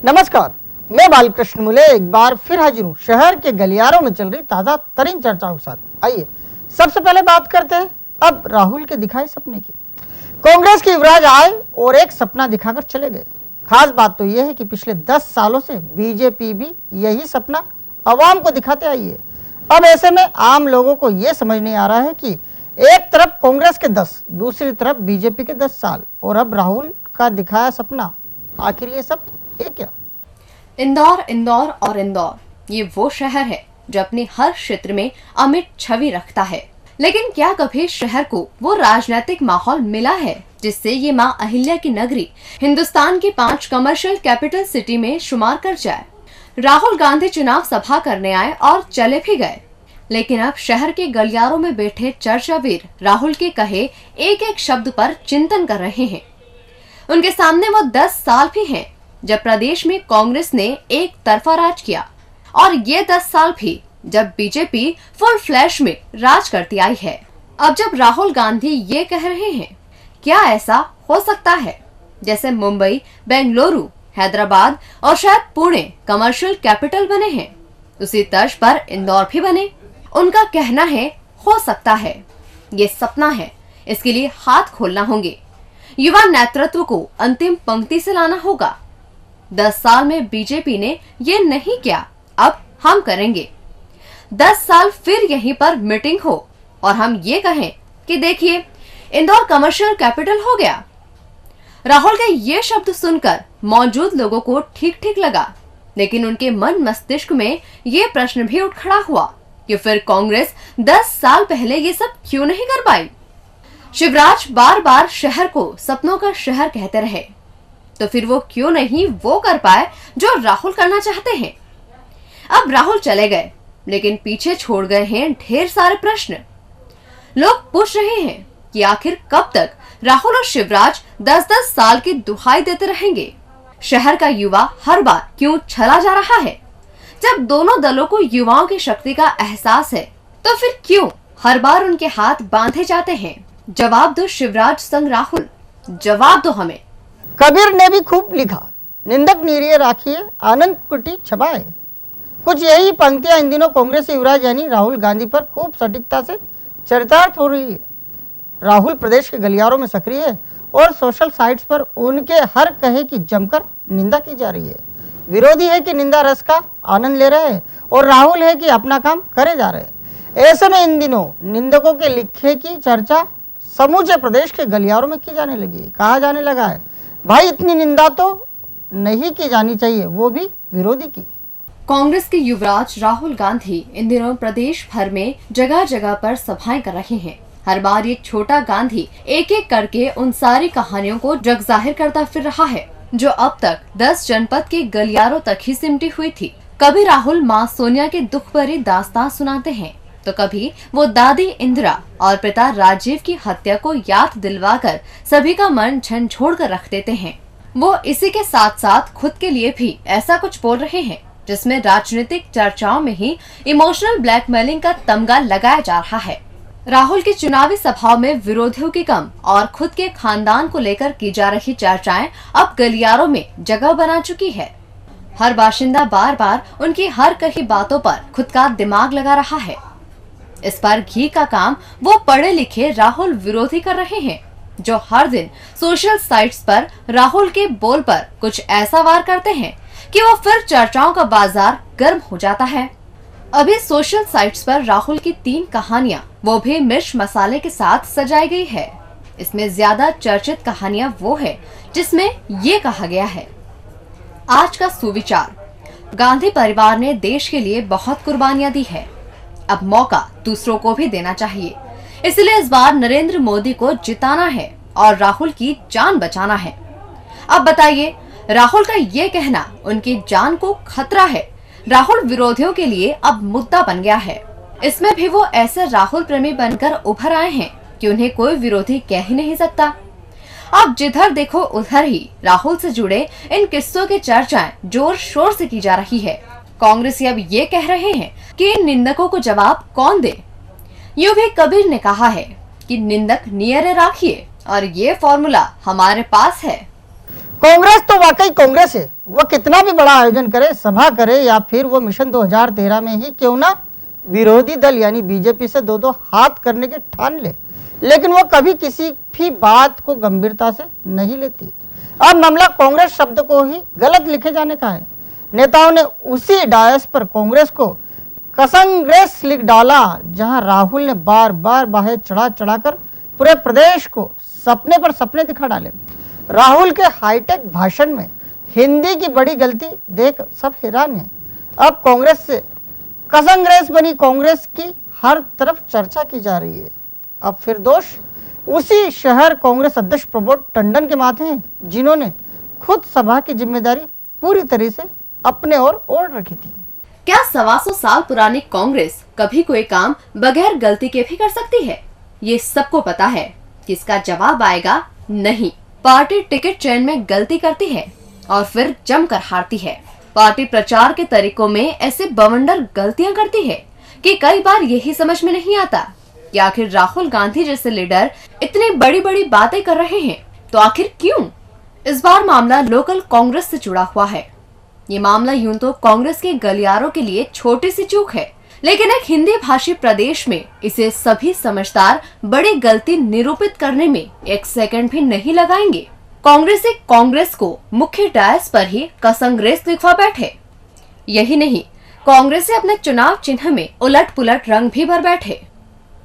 नमस्कार, मैं बालकृष्ण मुले एक बार फिर हाजिर हूँ शहर के गलियारों में चल रही ताजा तरीन चर्चाओं के साथ। आइए सबसे पहले बात करते हैं अब राहुल के दिखाए सपने की। कांग्रेस के युवराज आए और एक सपना दिखाकर चले गए। खास बात तो यह है कि पिछले 10 सालों से बीजेपी भी यही सपना अवाम को दिखाते आई है। अब ऐसे में आम लोगों को यह समझ नहीं आ रहा है कि एक तरफ कांग्रेस के 10, दूसरी तरफ बीजेपी के 10 साल और अब राहुल का दिखाया सपना, आखिर ये सब है क्या? इंदौर, इंदौर और इंदौर ये वो शहर है जो अपने हर क्षेत्र में अमिट छवि रखता है। लेकिन क्या कभी शहर को वो राजनीतिक माहौल मिला है जिससे ये मां अहिल्या की नगरी हिंदुस्तान की 5 कमर्शियल कैपिटल सिटी में शुमार कर जाए? राहुल गांधी चुनाव सभा करने आए और चले भी गए, लेकिन अब शहर के गलियारों में बैठे चर्चावीर राहुल के कहे एक एक शब्द पर चिंतन कर रहे हैं। उनके सामने वो 10 साल भी हैं जब प्रदेश में कांग्रेस ने एक तरफा राज किया, और ये 10 साल भी जब बीजेपी फुल फ्लैश में राज करती आई है। अब जब राहुल गांधी ये कह रहे हैं, क्या ऐसा हो सकता है जैसे मुंबई, बेंगलुरु, हैदराबाद और शायद पुणे कमर्शियल कैपिटल बने हैं, उसी तर्ज पर इंदौर भी बने? उनका कहना है हो सकता है, ये सपना है, इसके लिए हाथ खोलना होंगे, युवा नेतृत्व को अंतिम पंक्ति से लाना होगा। 10 साल में बीजेपी ने ये नहीं किया, अब हम करेंगे। 10 साल फिर यहीं पर मीटिंग हो और हम ये कहें कि देखिए इंदौर कमर्शियल कैपिटल हो गया। राहुल के ये शब्द सुनकर मौजूद लोगों को ठीक ठीक लगा, लेकिन उनके मन मस्तिष्क में ये प्रश्न भी उठ खड़ा हुआ कि फिर कांग्रेस 10 साल पहले ये सब क्यों नहीं कर पाई? शिवराज बार बार शहर को सपनों का शहर कहते रहे, तो फिर वो क्यों नहीं वो कर पाए जो राहुल करना चाहते हैं? अब राहुल चले गए, लेकिन पीछे छोड़ गए हैं ढेर सारे प्रश्न। लोग पूछ रहे हैं कि आखिर कब तक राहुल और शिवराज 10-10 साल की दुहाई देते रहेंगे? शहर का युवा हर बार क्यों छला जा रहा है? जब दोनों दलों को युवाओं की शक्ति का एहसास है, तो फिर क्यों हर बार उनके हाथ बांधे जाते हैं? जवाब दो शिवराज संग राहुल, जवाब दो हमें। कबीर ने भी खूब लिखा, निंदक निरीय राखिए आनंद कुटी छपाए। कुछ यही पंक्तियां इन दिनों कांग्रेस युवराज यानी राहुल गांधी पर खूब सटीकता से चरितार्थ हो रही है। राहुल प्रदेश के गलियारों में सक्रिय है और सोशल साइट्स पर उनके हर कहे की जमकर निंदा की जा रही है। विरोधी है कि निंदा रस का आनंद ले रहे हैं और राहुल है कि अपना काम करे जा रहे हैं। ऐसे में इन दिनों निंदकों के लिखे की चर्चा समूचे प्रदेश के गलियारों में की जाने लगी है। कहा जाने लगा है, भाई इतनी निंदा तो नहीं की जानी चाहिए, वो भी विरोधी की। कांग्रेस के युवराज राहुल गांधी इन दिनों प्रदेश भर में जगह जगह पर सभाएं कर रहे हैं। हर बार ये छोटा गांधी एक एक करके उन सारी कहानियों को जग जाहिर करता फिर रहा है जो अब तक 10 जनपद के गलियारों तक ही सिमटी हुई थी। कभी राहुल माँ सोनिया के दुख भरी दास्तान सुनाते हैं, तो कभी वो दादी इंदिरा और पिता राजीव की हत्या को याद दिलवाकर सभी का मन झंझोड़ कर रख देते हैं। वो इसी के साथ साथ खुद के लिए भी ऐसा कुछ बोल रहे हैं जिसमें राजनीतिक चर्चाओं में ही इमोशनल ब्लैकमेलिंग का तमगा लगाया जा रहा है। राहुल की चुनावी सभाओं में विरोधियों की कम और खुद के खानदान को लेकर की जा रही चर्चाएं अब गलियारों में जगह बना चुकी है। हर बाशिंदा बार बार उनकी हर कही बातों पर खुद का दिमाग लगा रहा है। इस पर घी का काम वो पढ़े लिखे राहुल विरोधी कर रहे हैं जो हर दिन सोशल साइट्स पर राहुल के बोल पर कुछ ऐसा वार करते हैं कि वो फिर चर्चाओं का बाजार गर्म हो जाता है। अभी सोशल साइट्स पर राहुल की 3 कहानियां, वो भी मिर्च मसाले के साथ सजाई गई है। इसमें ज्यादा चर्चित कहानियां वो है जिसमें ये कहा गया है, आज का सुविचार, गांधी परिवार ने देश के लिए बहुत कुर्बानियां दी है, अब मौका दूसरों को भी देना चाहिए, इसलिए इस बार नरेंद्र मोदी को जिताना है और राहुल की जान बचाना है। अब बताइए, राहुल का ये कहना उनकी जान को खतरा है, राहुल विरोधियों के लिए अब मुद्दा बन गया है। इसमें भी वो ऐसे राहुल प्रेमी बनकर उभर आए हैं कि उन्हें कोई विरोधी कह ही नहीं सकता। अब जिधर देखो उधर ही राहुल से जुड़े इन किस्सों की चर्चाएं जोर शोर से की जा रही है। कांग्रेसी अब ये कह रहे हैं कि इन निंदकों को जवाब कौन दे। यूं भी कबीर ने कहा है कि निंदक नियरे राखिए, और ये फॉर्मूला हमारे पास है। कांग्रेस तो वाकई कांग्रेस है। वो कितना भी बड़ा आयोजन करे, सभा करे या फिर वो मिशन 2013 में ही क्यों ना विरोधी दल यानी बीजेपी से दो हाथ करने की ठान ले, लेकिन वो कभी किसी भी बात को गंभीरता से नहीं लेती। अब मामला कांग्रेस शब्द को ही गलत लिखे जाने का है। नेताओं ने उसी डायस पर कांग्रेस को कसंग्रेस लिख डाला, जहां राहुल ने बार बार बाहें चढ़ा चढ़ाकर पूरे प्रदेश को सपने पर सपने दिखा डाले। राहुल के हाईटेक भाषण में हिंदी की बड़ी गलती देख सब हैरान हैं। अब कांग्रेस से कसंग्रेस बनी कांग्रेस की हर तरफ चर्चा की जा रही है। अब फिर दोष उसी शहर कांग्रेस अध्यक्ष प्रमोद टंडन के माथे हैं, जिन्होंने खुद सभा की जिम्मेदारी पूरी तरह से अपने ओर रखी थी। क्या 125 साल पुरानी कांग्रेस कभी कोई काम बगैर गलती के भी कर सकती है? ये सबको पता है कि इसका जवाब आएगा नहीं। पार्टी टिकट चयन में गलती करती है और फिर जमकर हारती है। पार्टी प्रचार के तरीकों में ऐसे बवंडर गलतियां करती है कि कई बार यही समझ में नहीं आता कि आखिर राहुल गांधी जैसे लीडर इतनी बड़ी बड़ी बातें कर रहे हैं तो आखिर क्यों? इस बार मामला लोकल कांग्रेस से जुड़ा हुआ है। ये मामला यूं तो कांग्रेस के गलियारों के लिए छोटी सी चूक है, लेकिन एक हिंदी भाषी प्रदेश में इसे सभी समझदार बड़ी गलती निरूपित करने में एक सेकंड भी नहीं लगाएंगे। कांग्रेस को मुख्य डायस पर ही कसंग्रेस लिखवा बैठे। यही नहीं, कांग्रेस अपने चुनाव चिन्ह में उलट पुलट रंग भी भर बैठे।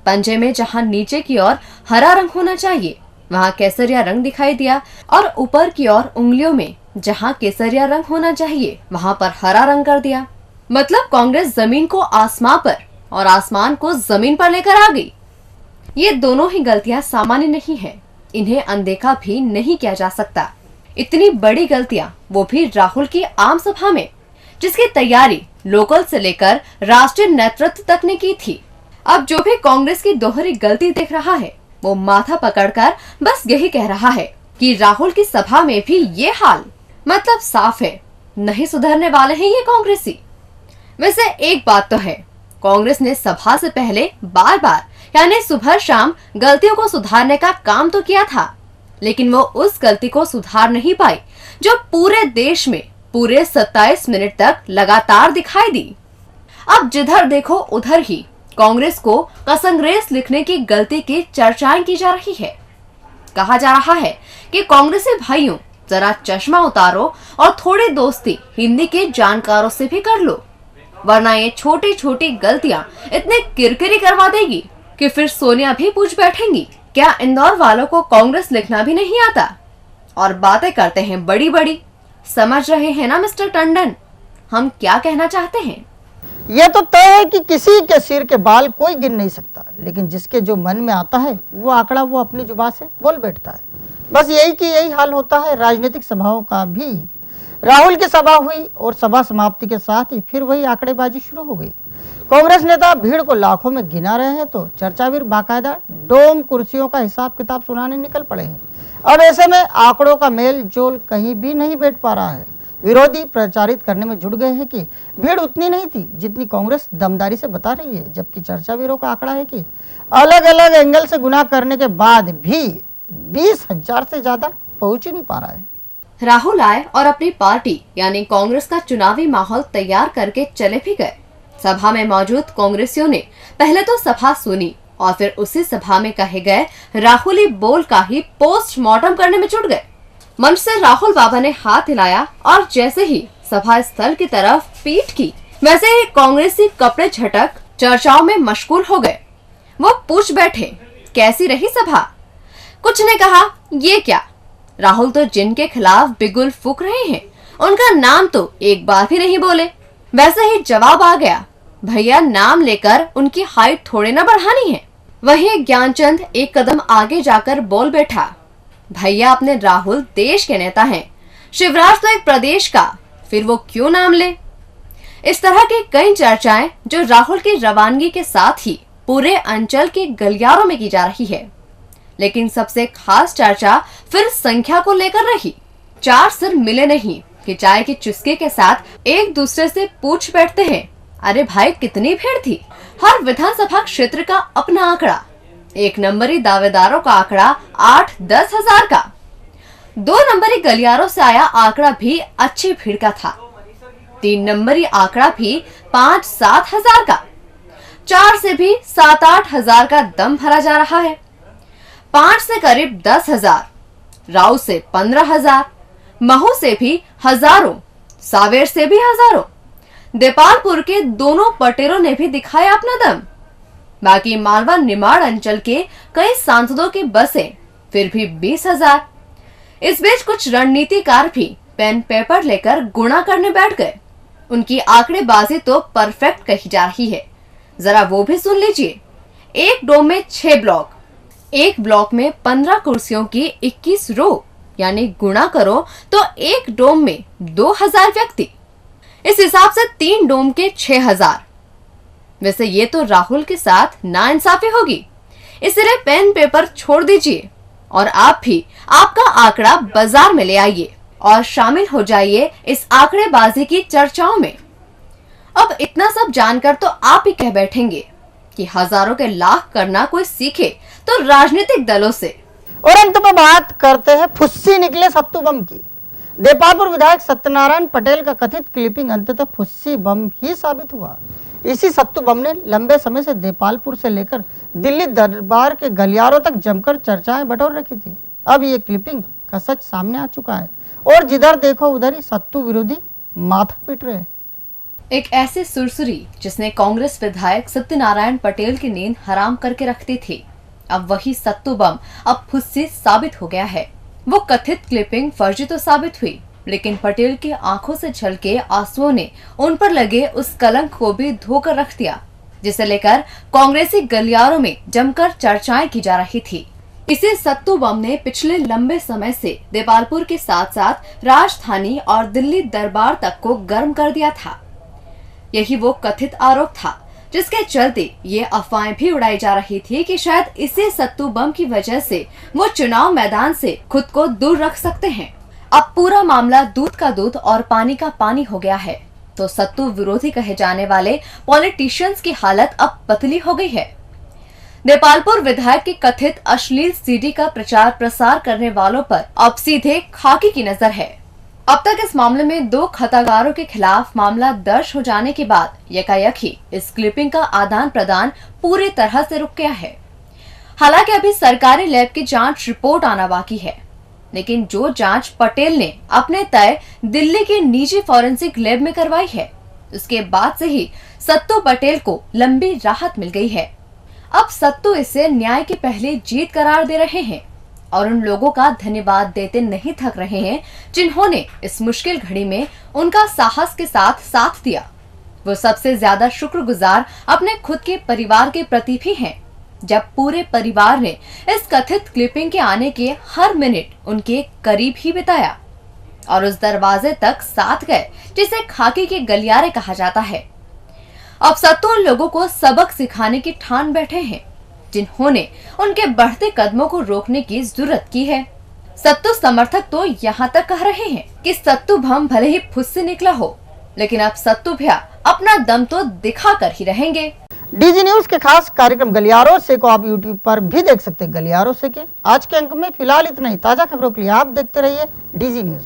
पंजे में जहां नीचे की ओर हरा रंग होना चाहिए वहां केसरिया रंग दिखाई दिया, और ऊपर की ओर उंगलियों में जहां केसरिया रंग होना चाहिए वहां पर हरा रंग कर दिया। मतलब कांग्रेस जमीन को आसमां पर और आसमान को जमीन पर लेकर आ गई। ये दोनों ही गलतियां सामान्य नहीं है, इन्हें अनदेखा भी नहीं किया जा सकता। इतनी बड़ी गलतियां वो भी राहुल की आम सभा में, जिसकी तैयारी लोकल से लेकर राष्ट्रीय नेतृत्व तक ने की थी। अब जो भी कांग्रेस की दोहरी गलती देख रहा है वो माथा पकड़कर बस यही कह रहा है कि राहुल की सभा में भी ये हाल। मतलब साफ है, नहीं सुधरने वाले हैं ये कांग्रेसी। वैसे एक बात तो है, कांग्रेस ने सभा से पहले बार बार यानी सुबह शाम गलतियों को सुधारने का काम तो किया था, लेकिन वो उस गलती को सुधार नहीं पाई जो पूरे देश में पूरे 27 मिनट तक लगातार दिखाई दी। अब जिधर देखो उधर ही कांग्रेस को कसंग्रेस लिखने की गलती की चर्चाएं की जा रही है। कहा जा रहा है कि कांग्रेसी भाइयों जरा चश्मा उतारो और थोड़ी दोस्ती हिंदी के जानकारों से भी कर लो, वरना ये छोटी छोटी गलतियां इतने किरकिरी करवा देगी कि फिर सोनिया भी पूछ बैठेंगी क्या इंदौर वालों को कांग्रेस लिखना भी नहीं आता, और बातें करते हैं बड़ी बड़ी। समझ रहे हैं ना मिस्टर टंडन हम क्या कहना चाहते हैं? यह तो तय है कि किसी के सिर के बाल कोई गिन नहीं सकता, लेकिन जिसके जो मन में आता है वो आंकड़ा वो अपनी जुबान से बोल बैठता है। बस यही हाल होता है राजनीतिक सभाओं का भी। राहुल की सभा हुई और सभा समाप्ति के साथ ही फिर वही आंकड़ेबाजी शुरू हो गई। कांग्रेस नेता भीड़ को लाखों में गिना रहे हैं तो चर्चावीर बाकायदा डोम कुर्सियों का हिसाब किताब सुनाने निकल पड़े हैं। अब ऐसे में आंकड़ों का मेल जोल कहीं भी नहीं बैठ पा रहा है। विरोधी प्रचारित करने में जुट गए हैं कि भीड़ उतनी नहीं थी जितनी कांग्रेस दमदारी से बता रही है, जबकि चर्चावीरों का आंकड़ा है कि अलग अलग एंगल से गुना करने के बाद भी 20,000 से ज्यादा पहुंच ही नहीं पा रहा है। राहुल आए और अपनी पार्टी यानी कांग्रेस का चुनावी माहौल तैयार करके चले भी गए। सभा में मौजूद कांग्रेसियों ने पहले तो सभा सुनी और फिर उसी सभा में कहे गए राहुली बोल का ही पोस्टमार्टम करने में जुट गए। मंच से राहुल बाबा ने हाथ हिलाया और जैसे ही सभा स्थल की तरफ पीठ की, वैसे ही कांग्रेसी कपड़े झटक चर्चाओं में मशगूल हो गए। वो पूछ बैठे कैसी रही सभा? कुछ ने कहा ये क्या, राहुल तो जिनके खिलाफ बिगुल फूंक रहे हैं उनका नाम तो एक बार भी नहीं बोले। वैसे ही जवाब आ गया, भैया नाम लेकर उनकी हाइट थोड़े ना बढ़ानी है। वहीं ज्ञानचंद एक कदम आगे जाकर बोल बैठा, भैया अपने राहुल देश के नेता हैं, शिवराज तो एक प्रदेश का, फिर वो क्यों नाम ले। इस तरह की कई चर्चाएं जो राहुल की रवानगी के साथ ही पूरे अंचल के गलियारों में की जा रही है। लेकिन सबसे खास चर्चा फिर संख्या को लेकर रही। चार सिर मिले नहीं कि चाय की चुस्की के साथ एक दूसरे से पूछ बैठते हैं, अरे भाई कितनी भीड़ थी। हर विधानसभा क्षेत्र का अपना आंकड़ा, एक नंबरी दावेदारों का आंकड़ा 8-10 हजार का। 2 नंबरी गलियारों से आया आंकड़ा भी अच्छी भीड़ का था। 3 नंबरी आंकड़ा भी 5-7 हजार का, 4 से भी 7-8 हजार का दम भरा जा रहा है। 5 से करीब 10 हजार, राव से 15 हजार, महू से भी हजारों, सावेर से भी हजारों, देपालपुर के दोनों पटेलों ने भी दिखाया अपना दम। बाकी मालवा निमाड़ अंचल के कई सांसदों की बसें फिर भी 20 हजार। इस बीच कुछ रणनीतिकार भी पेन पेपर लेकर गुणा करने बैठ गए। उनकी आंकड़ेबाजी तो परफेक्ट कही जा रही है, जरा वो भी सुन लीजिए। एक डोम में 6 ब्लॉक, एक ब्लॉक में 15 कुर्सियों की 21 रो, यानी गुणा करो तो एक डोम में 2000 व्यक्ति। इस हिसाब से 3 डोम के 6000। वैसे ये तो राहुल के साथ नाइंसाफी होगी, इसलिए पेन पेपर छोड़ दीजिए और आप भी आपका आंकड़ा बाजार में ले आइए और शामिल हो जाइए इस आंकड़ेबाजी की चर्चाओं में। अब इतना सब जानकर तो आप ही कह बैठेंगे कि हजारों के लाख करना कोई सीखे तो राजनीतिक दलों से। और अंत में बात करते हैं फुस्सी निकले सत्तू बम की। देपालपुर विधायक सत्यनारायण पटेल का कथित क्लिपिंग अंततः फुस्सी बम ही साबित हुआ। इसी सत्तू बम ने लंबे समय से देपालपुर से लेकर दिल्ली दरबार के गलियारों तक जमकर चर्चाएं बटोर रखी थी। अब ये क्लिपिंग का सच सामने आ चुका है और जिधर देखो उधर ही सत्तू विरोधी माथा पीट रहे। एक ऐसे सुरसुरी जिसने कांग्रेस विधायक सत्यनारायण पटेल की नींद हराम करके रखती थी, अब वही सत्तू बम अब फुस्सी साबित हो गया है। वो कथित क्लिपिंग फर्जी तो साबित हुई, लेकिन पटेल की आंखों से झलके आंसुओं ने उन पर लगे उस कलंक को भी धोकर रख दिया, जिसे लेकर कांग्रेसी गलियारों में जमकर चर्चाएं की जा रही थी। इसी सत्तू बम ने पिछले लंबे समय से देपालपुर के साथ साथ राजधानी और दिल्ली दरबार तक को गर्म कर दिया था। यही वो कथित आरोप था जिसके चलते ये अफवाहें भी उड़ाई जा रही थी कि शायद इसी सत्तू बम की वजह से वो चुनाव मैदान से खुद को दूर रख सकते हैं। अब पूरा मामला दूध का दूध और पानी का पानी हो गया है, तो सत्तू विरोधी कहे जाने वाले पॉलिटिशियंस की हालत अब पतली हो गई है। देपालपुर विधायक के कथित अश्लील सीडी का प्रचार प्रसार करने वालों पर अब सीधे खाकी की नजर है। अब तक इस मामले में 2 खतागारों के खिलाफ मामला दर्ज हो जाने के बाद यकायक ही इस क्लिपिंग का आदान प्रदान पूरी तरह से रुक गया है। हालांकि अभी सरकारी लैब की जांच रिपोर्ट आना बाकी है, लेकिन जो जांच पटेल ने अपने तय दिल्ली के निजी फॉरेंसिक लैब में करवाई है, उसके बाद से ही सत्तू पटेल को लंबी राहत मिल गई है। अब सत्तू इसे न्याय की पहली जीत करार दे रहे हैं और उन लोगों का धन्यवाद देते नहीं थक रहे हैं जिन्होंने इस मुश्किल घड़ी में उनका साहस के साथ साथ दिया। वो सबसे ज्यादा शुक्रगुजार अपने खुद के परिवार के प्रति भी हैं, जब पूरे परिवार ने इस कथित क्लिपिंग के आने के हर मिनट उनके करीब ही बिताया और उस दरवाजे तक साथ गए जिसे खाकी के गलियारे कहा जाता है। अब सत्तू उन लोगों को सबक सिखाने की ठान बैठे हैं जिन्होंने उनके बढ़ते कदमों को रोकने की जरूरत की है। सत्तू समर्थक तो यहाँ तक कह रहे हैं कि सत्तू बम भले ही फुस्सी निकला हो, लेकिन अब सत्तू भैया अपना दम तो दिखा कर ही रहेंगे। डीजी न्यूज के खास कार्यक्रम गलियारों से को आप यूट्यूब पर भी देख सकते हैं। गलियारों से के आज के अंक में फिलहाल इतना ही। ताजा खबरों के लिए आप देखते रहिए डीजी न्यूज।